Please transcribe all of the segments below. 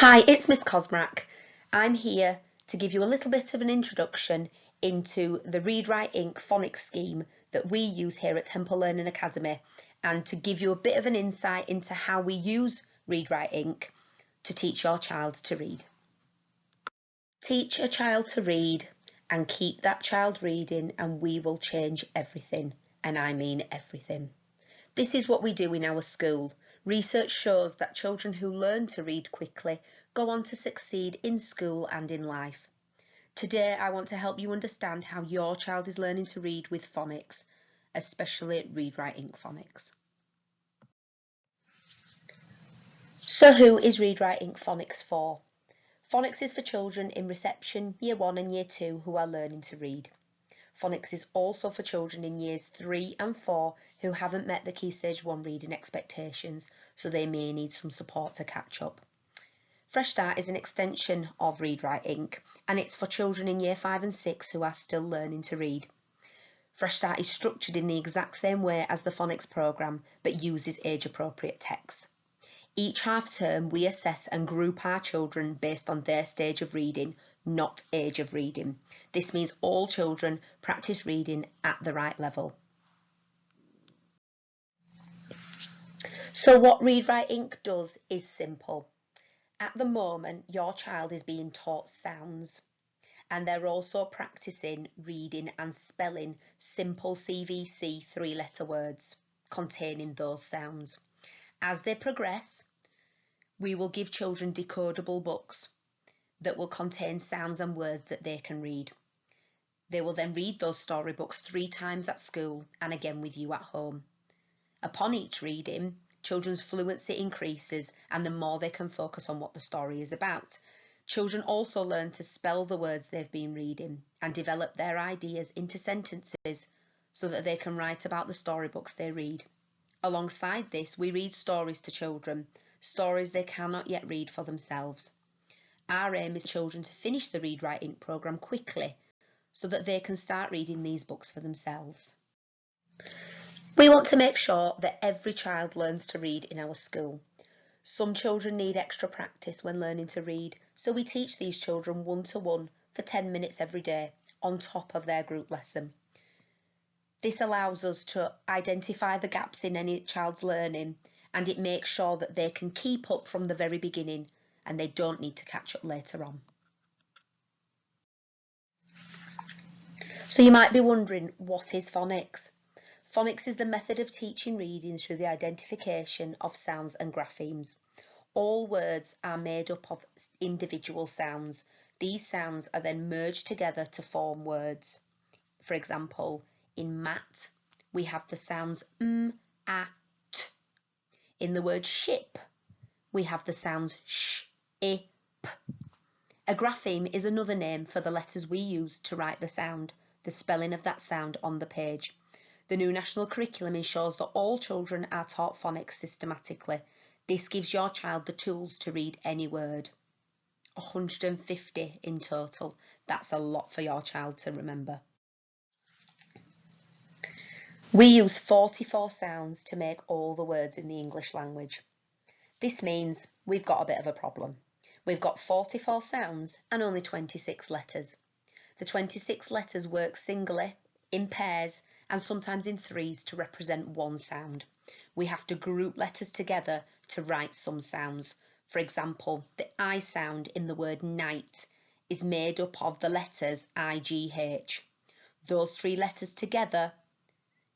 Hi, it's Miss Cosmrack. I'm here to give you a little bit of an introduction into the Read Write Inc phonics scheme that we use here at Temple Learning Academy, and to give you a bit of an insight into how we use Read Write Inc to teach your child to read. Teach a child to read and keep that child reading and we will change everything, and I mean everything. This is what we do in our school. Research shows that children who learn to read quickly go on to succeed in school and in life. Today I want to help you understand how your child is learning to read with phonics, especially Read Write Inc phonics. So who is Read Write Inc phonics for? Phonics is for children in reception, Year 1 and Year 2 who are learning to read. Phonics is also for children in Years 3 and 4 who haven't met the Key Stage 1 reading expectations, so they may need some support to catch up. Fresh Start is an extension of Read Write Inc and it's for children in Year 5 and 6 who are still learning to read. Fresh Start is structured in the exact same way as the phonics programme but uses age-appropriate texts. Each half term we assess and group our children based on their stage of reading, not age of reading. This means all children practice reading at the right level. So what Read Write Inc does is simple. At the moment your child is being taught sounds and they're also practicing reading and spelling simple CVC 3-letter words containing those sounds. As they progress, we will give children decodable books that will contain sounds and words that they can read. They will then read those storybooks 3 times at school and again with you at home. Upon each reading, children's fluency increases and the more they can focus on what the story is about. Children also learn to spell the words they've been reading and develop their ideas into sentences so that they can write about the storybooks they read. Alongside this, we read stories to children, stories they cannot yet read for themselves. Our aim is for children to finish the Read Write Inc programme quickly so that they can start reading these books for themselves. We want to make sure that every child learns to read in our school. Some children need extra practice when learning to read, so we teach these children one-to-one for 10 minutes every day on top of their group lesson. This allows us to identify the gaps in any child's learning and it makes sure that they can keep up from the very beginning and they don't need to catch up later on. So you might be wondering, what is phonics? Phonics is the method of teaching reading through the identification of sounds and graphemes. All words are made up of individual sounds. These sounds are then merged together to form words. For example, in mat, we have the sounds a, t. In the word ship, we have the sounds sh, I, p. A grapheme is another name for the letters we use to write the sound, the spelling of that sound on the page. The new national curriculum ensures that all children are taught phonics systematically. This gives your child the tools to read any word. 150 in total. That's a lot for your child to remember. We use 44 sounds to make all the words in the English language. This means we've got a bit of a problem. We've got 44 sounds and only 26 letters. The 26 letters work singly, in pairs, and sometimes in threes to represent one sound. We have to group letters together to write some sounds. For example, the I sound in the word night is made up of the letters IGH. Those 3 letters together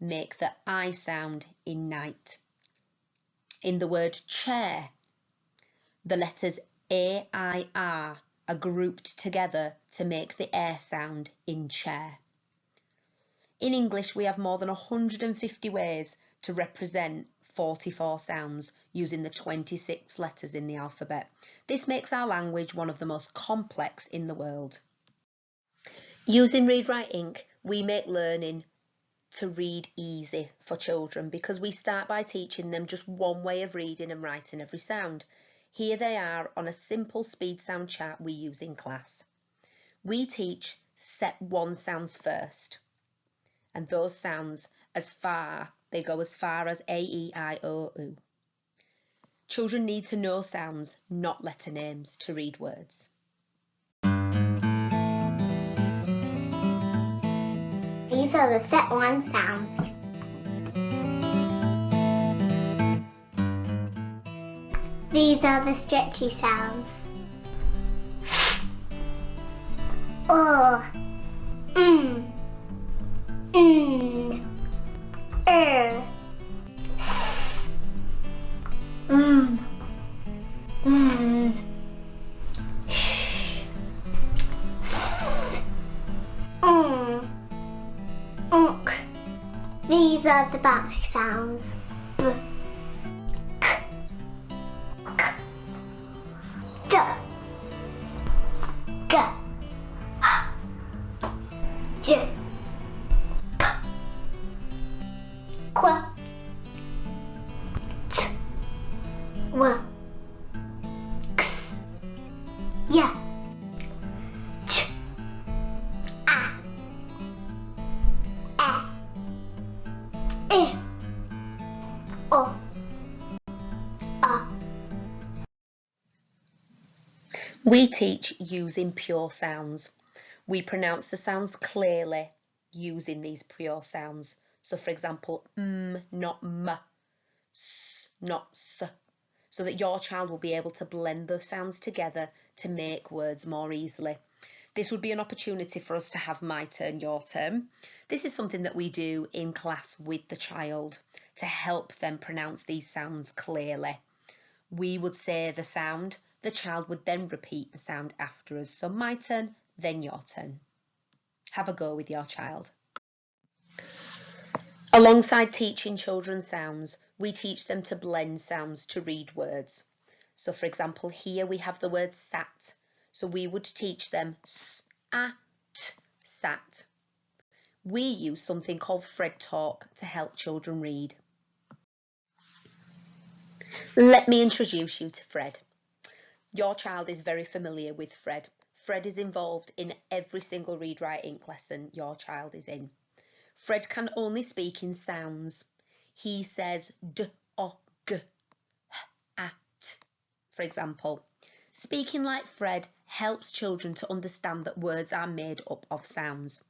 make the I sound in night. In the word chair, the letters AIR are grouped together to make the air sound in chair. In English, we have more than 150 ways to represent 44 sounds using the 26 letters in the alphabet. This makes our language one of the most complex in the world. Using Read Write Inc, we make learning to read easy for children because we start by teaching them just one way of reading and writing every sound. Here they are on a simple speed sound chart we use in class. We teach set 1 sounds first, and those sounds go as far as A, E, I, O, U. Children need to know sounds, not letter names, to read words. These are the set 1 sounds. These are the stretchy sounds. O, n, s, z, sh, unk. These are the bouncy sounds. B, k, k, d, g, h, j, k, qu, ch, w, x, y, ch, a, e, I, o, a. We teach using pure sounds. We pronounce the sounds clearly using these pure sounds. So for example, not m, s, not s, so that your child will be able to blend the sounds together to make words more easily. This would be an opportunity for us to have my turn, your turn. This is something that we do in class with the child to help them pronounce these sounds clearly. We would say the sound, the child would then repeat the sound after us. So my turn, then your turn. Have a go with your child. Alongside teaching children sounds, we teach them to blend sounds to read words. So for example, here we have the word sat. So we would teach them s-a-t, sat. We use something called Fred Talk to help children read. Let me introduce you to Fred. Your child is very familiar with Fred. Fred is involved in every single read write ink lesson your child is in. Fred can only speak in sounds. He says d, o, g, h, at, for example. Speaking like Fred helps children to understand that words are made up of sounds.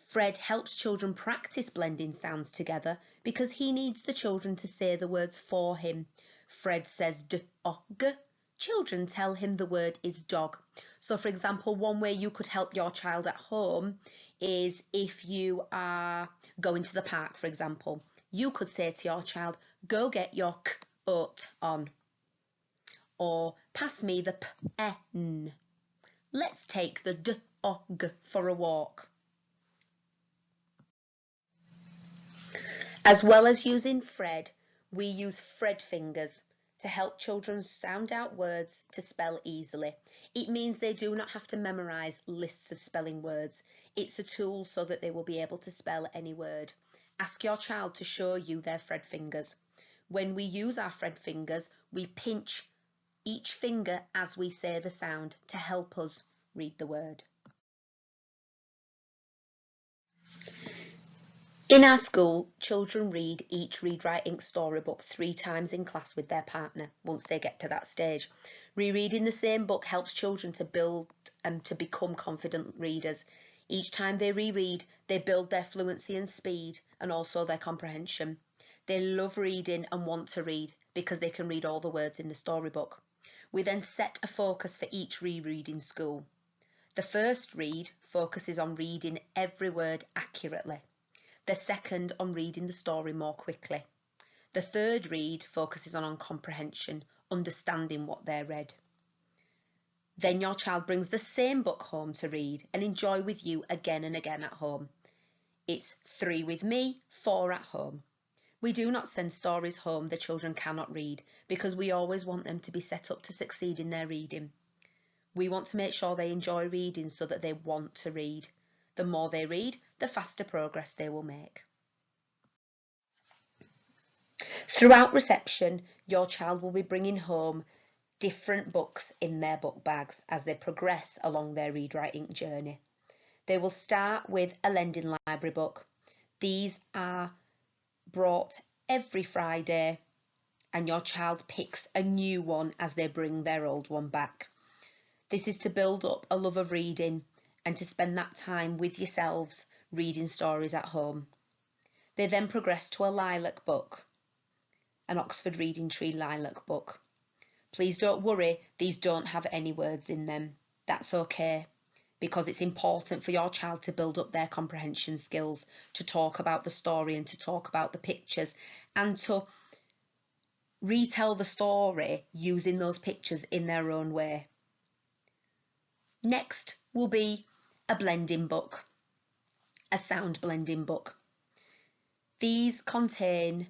Fred helps children practice blending sounds together because he needs the children to say the words for him. Fred says d, o, g. Children tell him the word is dog. So for example, one way you could help your child at home is if you are going to the park, for example, you could say to your child, go get your k-oat on. Or pass me the pen. Let's take the dog for a walk. As well as using Fred, we use Fred fingers to help children sound out words to spell easily. It means they do not have to memorise lists of spelling words. It's a tool so that they will be able to spell any word. Ask your child to show you their Fred fingers. When we use our Fred fingers, we pinch each finger as we say the sound to help us read the word. In our school, children read each Read Write Ink storybook 3 times in class with their partner once they get to that stage. Rereading the same book helps children to build and to become confident readers. Each time they reread, they build their fluency and speed and also their comprehension. They love reading and want to read because they can read all the words in the storybook. We then set a focus for each reread in school. The first read focuses on reading every word accurately. The second on reading the story more quickly. The third read focuses on comprehension, understanding what they're read. Then your child brings the same book home to read and enjoy with you again and again at home. It's 3 with me, 4 at home. We do not send stories home the children cannot read because we always want them to be set up to succeed in their reading. We want to make sure they enjoy reading so that they want to read. The more they read, the faster progress they will make. Throughout reception, your child will be bringing home different books in their book bags as they progress along their Read Write Ink journey. They will start with a lending library book. These are brought every Friday and your child picks a new one as they bring their old one back. This is to build up a love of reading and to spend that time with yourselves reading stories at home. They then progress to a lilac book, an Oxford Reading Tree lilac book. Please don't worry, these don't have any words in them. That's okay, because it's important for your child to build up their comprehension skills, to talk about the story and to talk about the pictures, and to retell the story using those pictures in their own way. Next will be a blending book, a sound blending book. These contain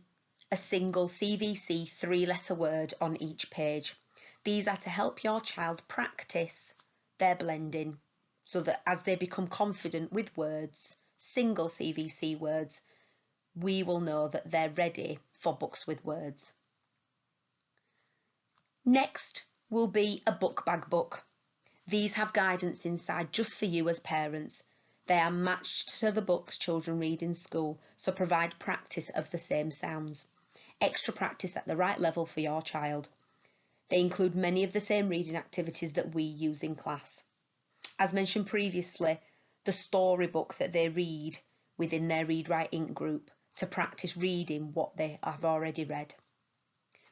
a single CVC 3-letter word on each page. These are to help your child practice their blending so that as they become confident with words, single CVC words, we will know that they're ready for books with words. Next will be a book bag book. These have guidance inside just for you as parents. They are matched to the books children read in school, so provide practice of the same sounds. Extra practice at the right level for your child. They include many of the same reading activities that we use in class. As mentioned previously, the storybook that they read within their Read Write Ink group to practice reading what they have already read.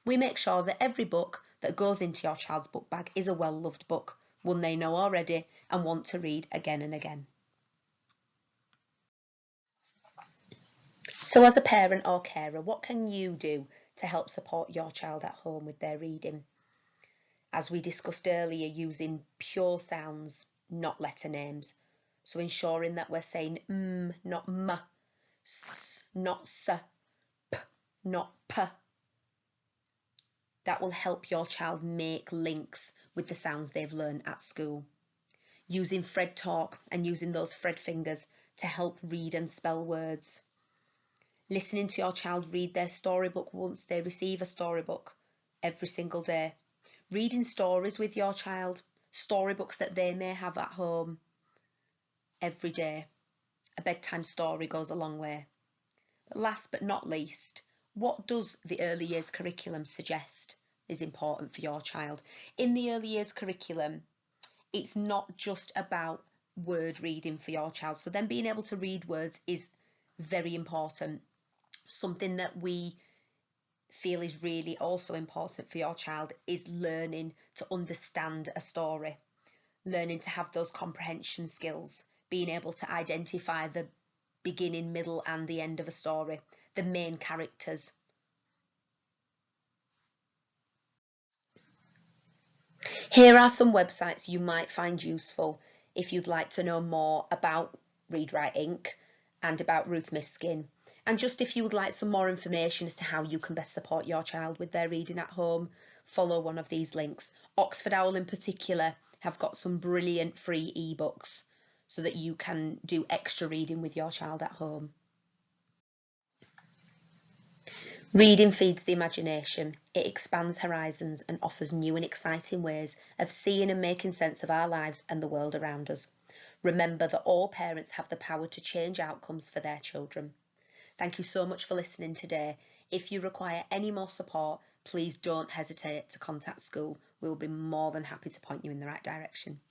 We make sure that every book that goes into your child's book bag is a well-loved book, one they know already and want to read again and again. So as a parent or carer, what can you do to help support your child at home with their reading? As we discussed earlier, using pure sounds, not letter names. So ensuring that we're saying not m, s, not s, p, not p. That will help your child make links with the sounds they've learned at school. Using Fred Talk and using those Fred fingers to help read and spell words. Listening to your child read their storybook once they receive a storybook every single day. Reading stories with your child, storybooks that they may have at home every day. A bedtime story goes a long way. But last but not least, what does the early years curriculum suggest is important for your child? In the early years curriculum, it's not just about word reading for your child. So then being able to read words is very important. Something that we feel is really also important for your child is learning to understand a story, learning to have those comprehension skills, being able to identify the beginning, middle and the end of a story, the main characters. Here are some websites you might find useful if you'd like to know more about Read Write Ink and about Ruth Miskin, and just if you would like some more information as to how you can best support your child with their reading at home, follow one of these links. Oxford Owl in particular have got some brilliant free ebooks so that you can do extra reading with your child at home. Reading feeds the imagination. It expands horizons and offers new and exciting ways of seeing and making sense of our lives and the world around us. Remember that all parents have the power to change outcomes for their children. Thank you so much for listening today. If you require any more support, please don't hesitate to contact school. We'll be more than happy to point you in the right direction.